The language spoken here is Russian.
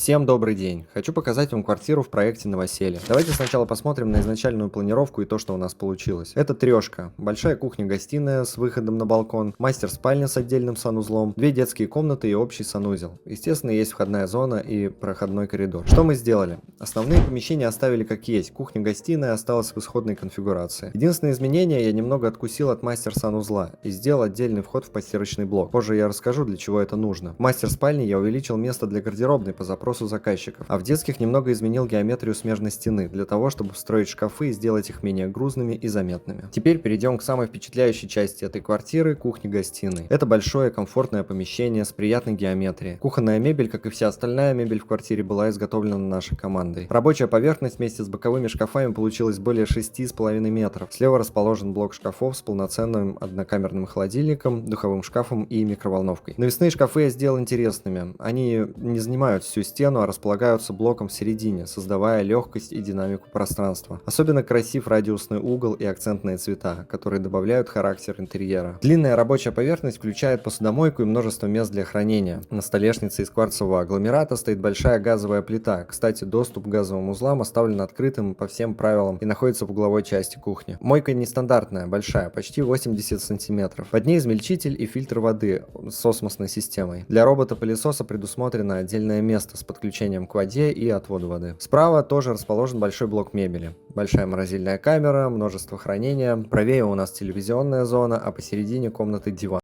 Всем добрый день! Хочу показать вам квартиру в проекте «Новоселье». Давайте сначала посмотрим на изначальную планировку и то, что у нас получилось. Это трешка. Большая кухня-гостиная с выходом на балкон, мастер-спальня с отдельным санузлом, две детские комнаты и общий санузел. Естественно, есть входная зона и проходной коридор. Что мы сделали? Основные помещения оставили как есть. Кухня-гостиная осталась в исходной конфигурации. Единственное изменение, я немного откусил от мастер-санузла и сделал отдельный вход в постирочный блок. Позже я расскажу, для чего это нужно. В мастер-спальне я увеличил место для гардеробной по запросу заказчиков, а в детских немного изменил геометрию смежной стены, для того, чтобы встроить шкафы и сделать их менее грузными и заметными. Теперь перейдем к самой впечатляющей части этой квартиры – кухни-гостиной. Это большое комфортное помещение с приятной геометрией. Кухонная мебель, как и вся остальная мебель в квартире, была изготовлена нашей командой. Рабочая поверхность вместе с боковыми шкафами получилась более 6,5 метров. Слева расположен блок шкафов с полноценным однокамерным холодильником, духовым шкафом и микроволновкой. Навесные шкафы я сделал интересными. Они не занимают всю стену, а располагаются блоком в середине, создавая легкость и динамику пространства. Особенно красив радиусный угол и акцентные цвета, которые добавляют характер интерьера. Длинная рабочая поверхность включает посудомойку и множество мест для хранения. На столешнице из кварцевого агломерата стоит большая газовая плита. Кстати, доступ к газовым узлам оставлен открытым по всем правилам и находится в угловой части кухни. Мойка нестандартная, большая, почти 80 сантиметров. Под ней измельчитель и фильтр воды с осмосной системой. Для робота-пылесоса предусмотрено отдельное место с подключением к воде и отводу воды. Справа тоже расположен большой блок мебели. Большая морозильная камера, множество хранения. Правее у нас телевизионная зона, а посередине комнаты диван.